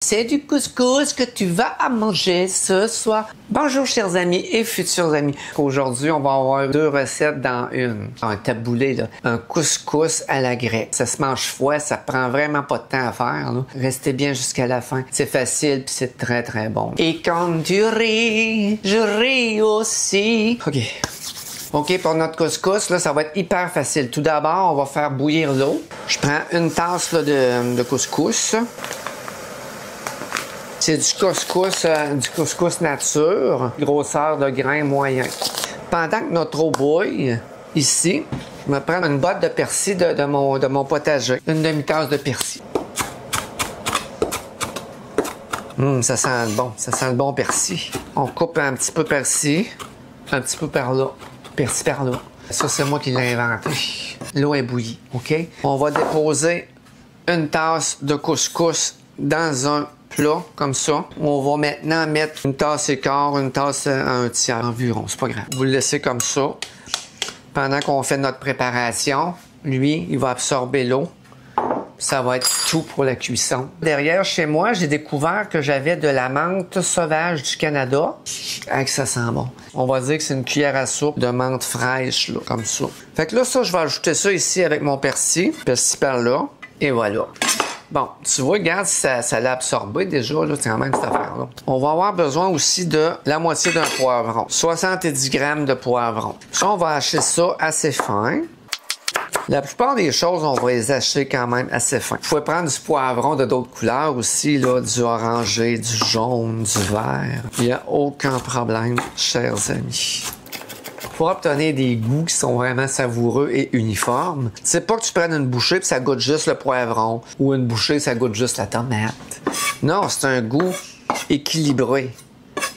C'est du couscous que tu vas à manger ce soir. Bonjour chers amis et futurs amis. Aujourd'hui, on va avoir deux recettes dans une. Un taboulé, là. Un couscous à la grecque. Ça se mange froid, ça prend vraiment pas de temps à faire, là. Restez bien jusqu'à la fin. C'est facile puis c'est très très bon. Et quand tu ris, je ris aussi. OK, pour notre couscous, là, ça va être hyper facile. Tout d'abord, on va faire bouillir l'eau. Je prends une tasse là, de couscous. C'est du couscous nature, grosseur de grain moyen. Pendant que notre eau bouille, ici, je vais prendre une botte de persil de mon potager. Une demi-tasse de persil. Ça sent le bon. Ça sent le bon persil. On coupe un petit peu persil, un petit peu par là. Persil par là. Ça, c'est moi qui l'ai inventé. L'eau est bouillie, OK? On va déposer une tasse de couscous dans un plat, comme ça. On va maintenant mettre une tasse et quart, une tasse à un tiers environ. C'est pas grave. Vous le laissez comme ça. Pendant qu'on fait notre préparation, lui, il va absorber l'eau. Ça va être tout pour la cuisson. Derrière, chez moi, j'ai découvert que j'avais de la menthe sauvage du Canada. Ah, que ça sent bon. On va dire que c'est une cuillère à soupe de menthe fraîche, là, comme ça. Fait que là, ça, je vais ajouter ça ici avec mon persil. Persil par là. Et voilà. Bon, tu vois, regarde, ça l'a absorbé déjà, là, c'est quand même cette affaire-là. On va avoir besoin aussi de la moitié d'un poivron. 70 grammes de poivron. Ça, on va hacher ça assez fin. La plupart des choses, on va les hacher quand même assez fin. Vous pouvez prendre du poivron de d'autres couleurs aussi, là, du orangé, du jaune, du vert. Il n'y a aucun problème, chers amis. Pour obtenir des goûts qui sont vraiment savoureux et uniformes, c'est pas que tu prennes une bouchée et ça goûte juste le poivron ou une bouchée ça goûte juste la tomate. Non, c'est un goût équilibré.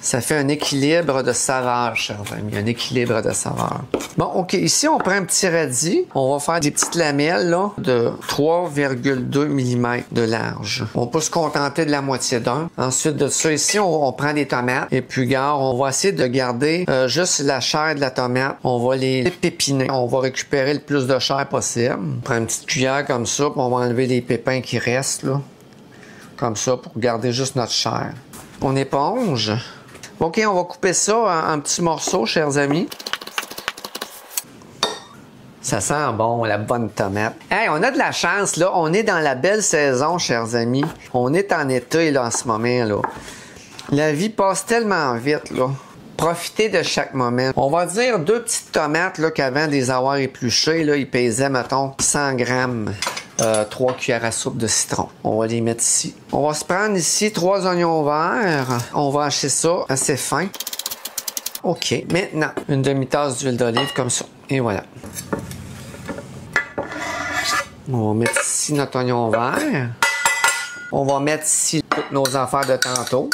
Ça fait un équilibre de saveur, chers amis, un équilibre de saveur. Bon, OK, ici, on prend un petit radis. On va faire des petites lamelles là, de 3,2 mm de large. On peut se contenter de la moitié d'un. Ensuite de ça, ici, on prend des tomates. Et puis, regarde, on va essayer de garder juste la chair de la tomate. On va les pépiner. On va récupérer le plus de chair possible. On prend une petite cuillère comme ça, puis on va enlever les pépins qui restent, là. Comme ça, pour garder juste notre chair. On éponge. OK, on va couper ça en petits morceaux, chers amis. Ça sent bon, la bonne tomate. Hey, on a de la chance, là. On est dans la belle saison, chers amis. On est en été, là, en ce moment, là. La vie passe tellement vite, là. Profitez de chaque moment. On va dire 2 petites tomates, là, qu'avant de les avoir épluchées, là, ils pesaient, mettons, 100 grammes. 3 cuillères à soupe de citron. On va les mettre ici. On va se prendre ici 3 oignons verts. On va hacher ça assez fin. OK. Maintenant, une demi-tasse d'huile d'olive comme ça. Et voilà. On va mettre ici notre oignon vert. On va mettre ici toutes nos affaires de tantôt.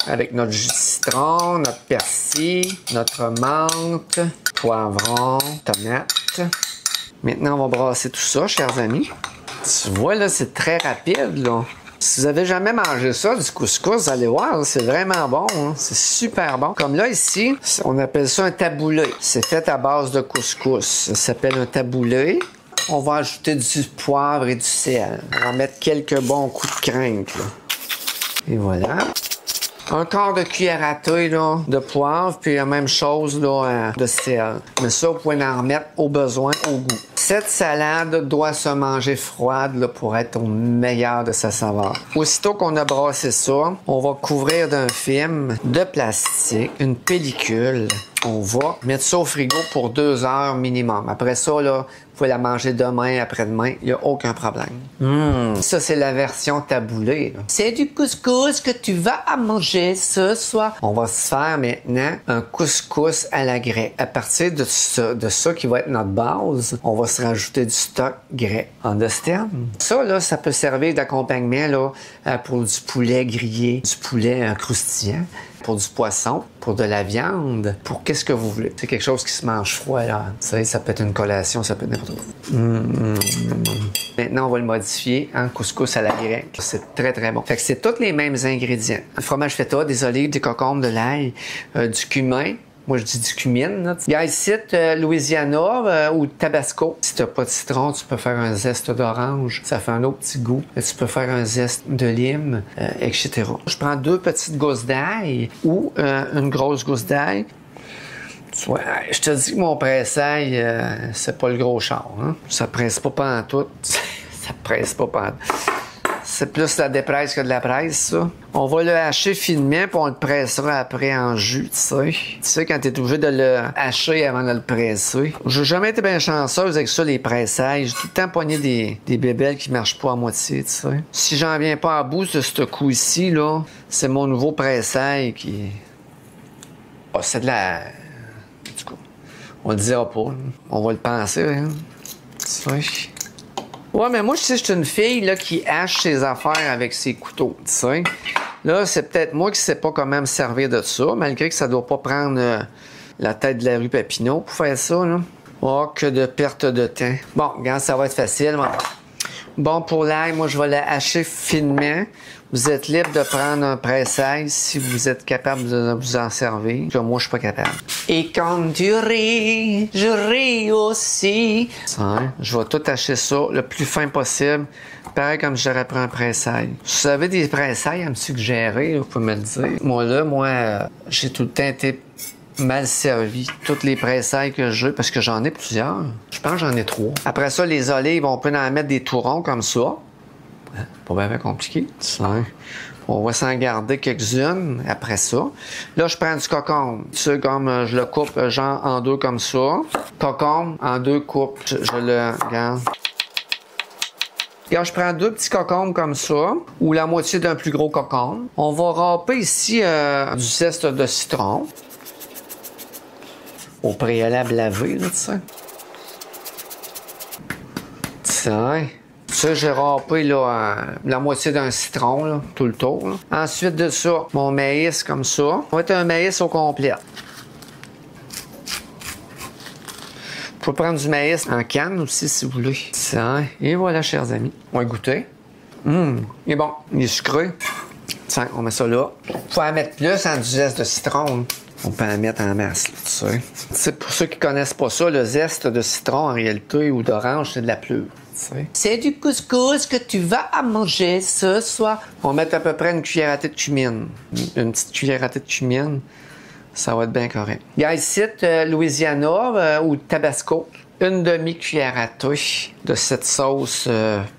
Avec notre jus de citron, notre persil, notre menthe, poivron, tomate. Maintenant, on va brasser tout ça, chers amis. Tu vois, là, c'est très rapide, là. Si vous avez jamais mangé ça, du couscous, vous allez voir, c'est vraiment bon, hein? C'est super bon. Comme là, ici, on appelle ça un taboulé. C'est fait à base de couscous. Ça s'appelle un taboulé. On va ajouter du poivre et du sel. On va mettre quelques bons coups de crinque, là. Et voilà. Un quart de cuillère à thé là, de poivre, puis la même chose là, de sel. Mais ça, vous pouvez en remettre au besoin, au goût. Cette salade doit se manger froide là, pour être au meilleur de sa saveur. Aussitôt qu'on a brassé ça, on va couvrir d'un film de plastique, une pellicule. On va mettre ça au frigo pour 2 heures minimum. Après ça, là, vous pouvez la manger demain, après-demain. Il n'y a aucun problème. Ça, c'est la version taboulée. C'est du couscous que tu vas à manger ce soir. On va se faire maintenant un couscous à la grecque. À partir de ça qui va être notre base, on va se rajouter du stock grec. Understand? Ça, là, ça peut servir d'accompagnement là, pour du poulet grillé, du poulet croustillant. Pour du poisson, pour de la viande, pour qu'est-ce que vous voulez. C'est quelque chose qui se mange froid, là. Tu sais, ça peut être une collation, ça peut être n'importe quoi. Maintenant, on va le modifier en couscous à la grecque. C'est très, très bon. Fait que c'est tous les mêmes ingrédients. Du fromage feta, des olives, des concombres, de l'ail, du cumin, Moi, je dis du cumine. Là. Il y a ici Louisiana ou Tabasco. Si tu n'as pas de citron, tu peux faire un zeste d'orange. Ça fait un autre petit goût. Tu peux faire un zeste de lime, etc. Je prends 2 petites gousses d'ail ou une grosse gousse d'ail. Ouais, je te dis que mon pressail, c'est pas le gros char. Hein? Ça presse pas pantoute. Ça presse pas pantoute. C'est plus la dépresse que de la presse, ça. On va le hacher finement, puis on le pressera après en jus, tu sais. Tu sais, quand t'es obligé de le hacher avant de le presser. J'ai jamais été bien chanceuse avec ça, les pressailles. J'ai tout le temps pogné des bébelles qui marchent pas à moitié, tu sais. Si j'en viens pas à bout de ce coup-ci, là, c'est mon nouveau pressail qui... Oh, c'est de la... Du coup, on le dira pas, là. On va le penser, hein. Tu sais. Ouais, mais moi, je sais, je suis une fille là, qui hache ses affaires avec ses couteaux, tu sais. Là, c'est peut-être moi qui sais pas comment me servir de ça, malgré que ça doit pas prendre la tête de la rue Papineau pour faire ça, là. Oh, que de perte de temps. Bon, regarde, ça va être facile. Bon, pour l'ail, moi, je vais la hacher finement. Vous êtes libre de prendre un pressail si vous êtes capable de vous en servir. Puis, moi, je suis pas capable. Et quand tu ris, je ris aussi. Ça, hein? Je vais tout hacher ça le plus fin possible. Pareil comme j'aurais pris un pressail. Si vous avez des pressails à me suggérer, vous pouvez me le dire. Moi, j'ai tout le temps été mal servi. Toutes les pressailles que j'ai, parce que j'en ai plusieurs. Je pense que j'en ai 3. Après ça, les olives, on peut en mettre des tourons comme ça. Pas bien compliqué. Ça. On va s'en garder quelques-unes après ça. Là, je prends du cocombe. Tu sais, comme je le coupe genre en 2 comme ça. Cocombe en 2 coupes. Je le garde. Regarde, je prends 2 petits cocombes comme ça, ou la moitié d'un plus gros cocombe. On va râper ici du zeste de citron. Au préalable lavé, là, tu sais. Tiens. Ça, j'ai râpé là, la moitié d'un citron, là, tout le tour. Là. Ensuite de ça, mon maïs comme ça. Ça va être un maïs au complet. Vous pouvez prendre du maïs en canne aussi, si vous voulez. Tiens. Et voilà, chers amis. On va goûter. Il est bon. Il est sucré. Tiens, on met ça là. Faut en mettre plus en du zeste de citron. On peut en mettre en masse, là, tu sais. C'est pour ceux qui connaissent pas ça, le zeste de citron, en réalité, ou d'orange, c'est de la pleure. C'est du couscous que tu vas à manger ce soir. On va mettre à peu près une cuillère à thé de cumine. Une petite cuillère à thé de cumine. Ça va être bien correct. Il y a ici Louisiana ou Tabasco. Une demi-cuillère à thé de cette sauce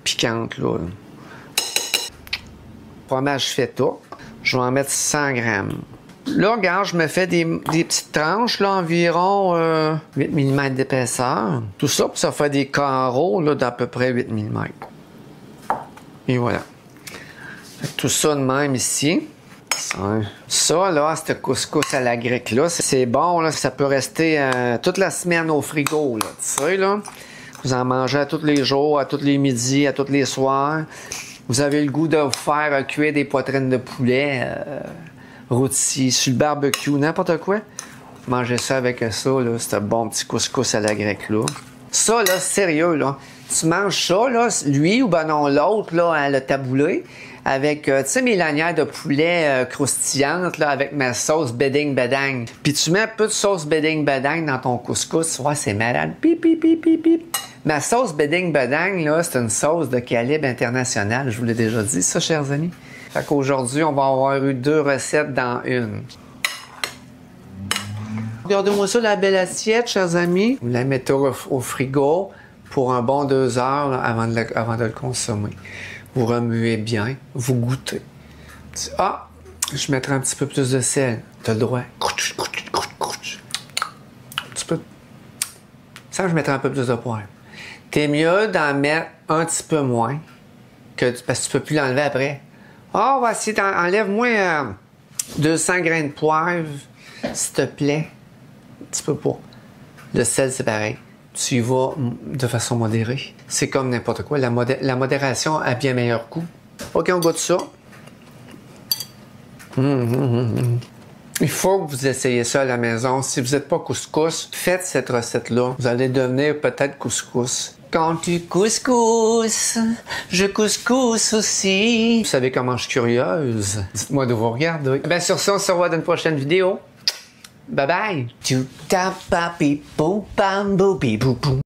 piquante, là. Fromage feta. Je vais en mettre 100 grammes. Là, regarde, je me fais des petites tranches, là, environ 8 mm d'épaisseur. Tout ça, puis ça fait des carreaux, là, d'à peu près 8 mm. Et voilà. Tout ça de même ici. Ça, là, ce couscous à la grecque, là, c'est bon, là. Ça peut rester toute la semaine au frigo, là. Tu sais, là. Vous en mangez à tous les jours, à tous les midis, à tous les soirs. Vous avez le goût de vous faire cuire des poitrines de poulet. Rôti, sur le barbecue, n'importe quoi. Mangez ça avec ça, là, c'est un bon petit couscous à la grecque, là. Ça, là, sérieux, là. Tu manges ça, là, lui ou ben non, l'autre, là, hein, le taboulé, avec, tu sais, mes lanières de poulet croustillantes, là, avec ma sauce beding bedang. Puis tu mets un peu de sauce beding bedang dans ton couscous, ouais, c'est malade. Pip, pip, pip, pip, pip. Ma sauce beding bedang, là, c'est une sauce de calibre international, je vous l'ai déjà dit, ça, chers amis. Fait qu'aujourd'hui, on va avoir eu 2 recettes dans une. Regardez-moi ça, la belle assiette, chers amis. Vous la mettez au frigo pour un bon 2 heures là, avant de le consommer. Vous remuez bien, vous goûtez. Ah, je mettrai un petit peu plus de sel. T'as le droit. Un petit peu. Ça, je mettrai un peu plus de poivre. T'es mieux d'en mettre un petit peu moins, parce que tu peux plus l'enlever après. Ah, on va essayer enlève-moi 200 grains de poivre, s'il te plaît. Un petit peu pas. Le sel, c'est pareil. Tu y vas de façon modérée. C'est comme n'importe quoi. La modération a bien meilleur goût. OK, on goûte ça. Il faut que vous essayiez ça à la maison. Si vous n'êtes pas couscous, faites cette recette-là. Vous allez devenir peut-être couscous. Quand tu couscous, je couscous aussi. Vous savez comment je suis curieuse? Dites-moi de vous regarder. Bien, sur ça, on se revoit dans une prochaine vidéo. Bye bye! Tu tapes, papi, pou, pam, boupi, pou, pou.